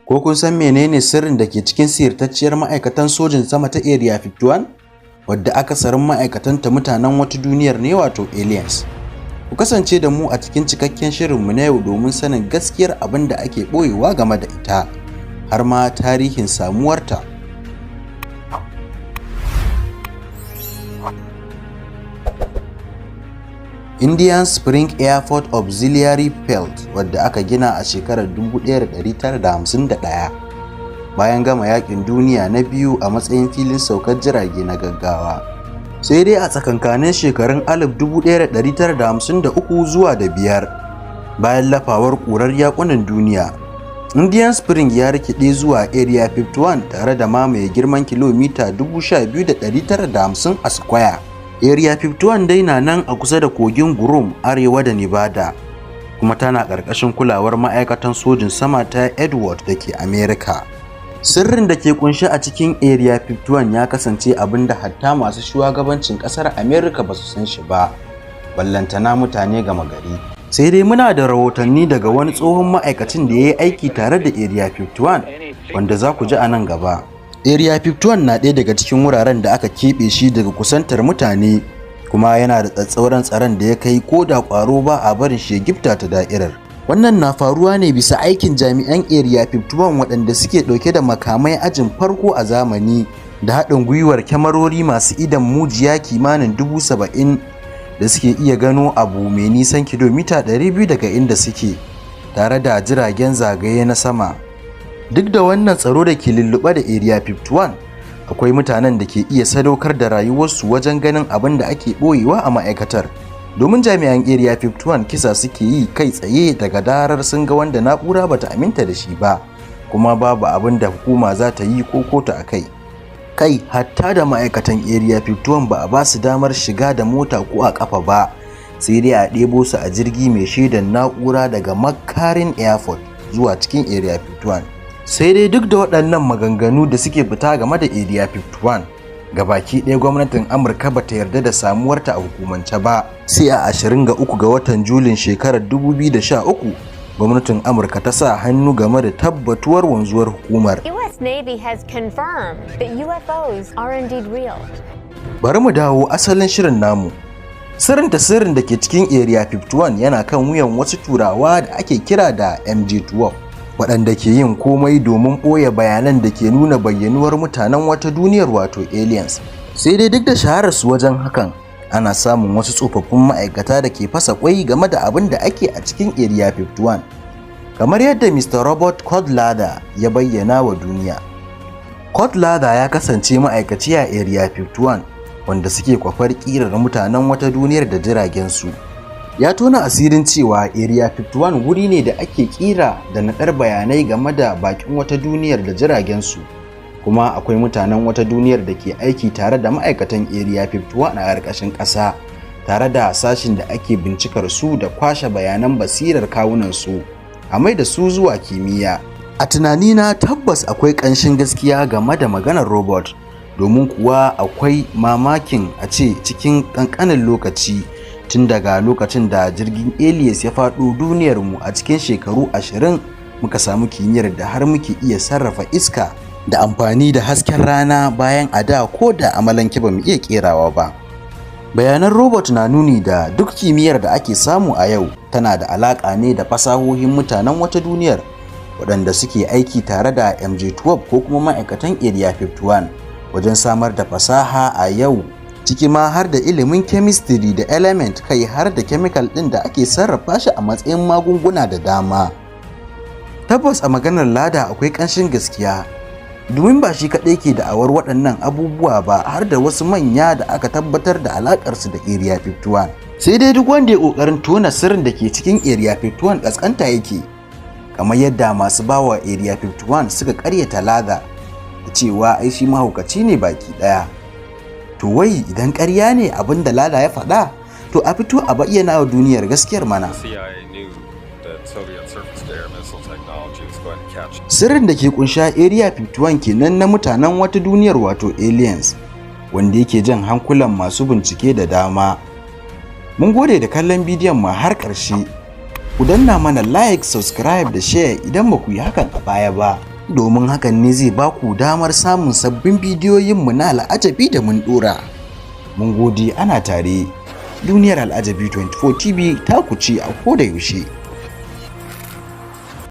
Ko kun san menene sirrin da ke cikin sirtacciyar ma'aikatan sojin sama ta Area 51? Wadda akasarin ma'aikatanta mutanen wata duniyar ne wato aliens. Ku kasance da mu a cikin cikakken shirinmu na yau domin sanin gaskiyar abin da ake ɓoyewa game da ita, har ma tarihin samuwarta. Indian Spring Airport Auxiliary Field, wadda aka gina a shekarar 1951 bayan gama yakin duniya na biyu a matsayin filin saukar jirage na gaggawa. Sai dai a tsakankanin shekarun 1953 zuwa da 5 bayan lafawar ƙurar yakunan duniya, Indian Spring ya rikide zuwa Area 51 tare da mamaye girman kilomita 12,950 a square. Area 51 dai na nan a kusa da kogin Gurum arewa da Nevada, kuma tana ƙarƙashin kulawar ma'aikatan sojin sama ta Edward da ke America. Sirrin da ke kunshi a cikin Area 51 ya kasance abin da hatta masu shugabancin ƙasar America ba su san shi ba, ballantana mutane gama gari. Sai dai muna da rahotanni daga wani tsohon ma'aikacin da ya yi aiki tare da Area 51 wanda za ku ji a nan gaba. Area 51 na ɗaya daga cikin wuraren da aka keɓe shi daga kusantar mutane, kuma yana da tsatsauran tsaron da ya kai ko da ƙwaro ba a barin shi ya gifta ta da'irar. Wannan na faruwa ne bisa aikin jami'an Area 51 waɗanda suke ɗauke da makamai ajin farko a zamani da haɗin gwiwar kyamarori masu idan mujiya kimanin 70,000 da suke iya gano abu mai nisan kilomita 200 daga inda suke, tare da jiragen zagaye na sama. Duk da wannan tsaro da ke lulluɓe da Area 51, akwai mutanen da ke iya sadaukar da rayuwarsu wajen ganin abin da ake ɓoyewa a ma'aikatar. Domin jami'an Area 51 kisa suke yi kai tsaye daga darar sun ga wanda na'ura bata aminta da shi ba, kuma babu abin da hukuma za ta yi ko kotu a kai. Kai hatta da ma'aikatan Area 51 ba a ba su damar shiga da mota ko a ƙafa ba, sai dai a ɗebo su a jirgi mai shaidan na'ura daga makarin airport zuwa cikin Area 51. Sai dai duk da waɗannan maganganu da suke fita game da Area 51, gabaki ɗaya gwamnatin Amurka ba ta yarda da samuwarta a hukumance ba. Sai a 23 ga watan Julin shekarar 2013, gwamnatin Amurka ta sa hannu game da tabbatuwar wanzuwar hukumar. US Navy has confirmed that UFOs are indeed real. Bari mu dawo asalin shirin namu. Sirrin da ke cikin Area 51 yana kan wuyan wasu turawa da ake kira da MJ-12. waɗanda ke yin komai domin ɓoye bayanan da ke nuna bayyanuwar mutanen wata duniyar wato aliens. Sai dai duk da shahararsu wajen hakan, ana samun wasu tsofaffin ma'aikata da ke fasa kwai game da abin da ake a cikin Area 51, kamar yadda Mr. Robert Codlader ya bayyana wa duniya. Codlader ya kasance ma'aikaci a Area 51 wanda suke kwafar ƙirar mutanen wata duniyar da jiragen su. Ya tona asirin cewa Area 51 wuri ne da ake kira da naɗar bayanai game da bakin wata duniyar da jiragen su, kuma akwai mutanen wata duniyar da ke aiki tare da ma'aikatan Area 51 a ƙarƙashin ƙasa, tare da sashin da ake bincikar su da kwashe bayanan basirar kawunan su a mai da su zuwa kimiyya. A tunanina tabbas akwai ƙanshin gaskiya game da maganar robot, domin kuwa akwai mamakin a ce cikin ƙanƙanin lokaci, tun daga lokacin da jirgin Alias ya faɗo duniyarmu a cikin shekaru 20, muka samu kimiyyar da har muke iya sarrafa iska da amfani da hasken rana, bayan a da ko da amalanke ba mu iya kerawa ba. Bayanan robot na nuni da duk kimiyyar da ake samu a yau tana da alaƙa ne da fasahohin mutanen wata duniyar waɗanda suke aiki tare da MJ-12 ko kuma ma'aikatan Area 51 wajen samar da fasaha a yau, ciki ma har da ilimin chemistry da element, kai har da chemical ɗin da ake sarrafa shi a matsayin magunguna da dama. Tabbas a maganar Lada akwai ƙanshin gaskiya, domin ba shi kaɗai ke da'awar waɗannan abubuwa ba, har da wasu manya da aka tabbatar da alaƙarsu da Area 51. Sai dai duk wanda ya ƙoƙarin tona sirrin da ke cikin Area 51 ƙasƙanta yake, kamar yadda masu bawa Area 51 suka ƙaryata Lada da cewa ai shi mahaukaci ne baki ɗaya. To wai idan ƙarya ne abin da Lada ya faɗa, to a fito a bayyana wa duniyar gaskiyar mana. Sirrin da ke kunsha Area 51 kenan na mutanen wata duniyar wato aliens, wanda yake jan hankulan masu bincike da dama. Mun gode da kallon bidiyon mu har ƙarshe. Ku danna mana like, subscribe da share idan ba ku yi hakan a baya ba. domin hakan ne zai ba ku damar samun sabbin bidiyoyinmu na al'ajabi da mun dora. Mun gode ana tare. Duniyar Al'ajabi 24 TV ta ku ce a koda yaushe.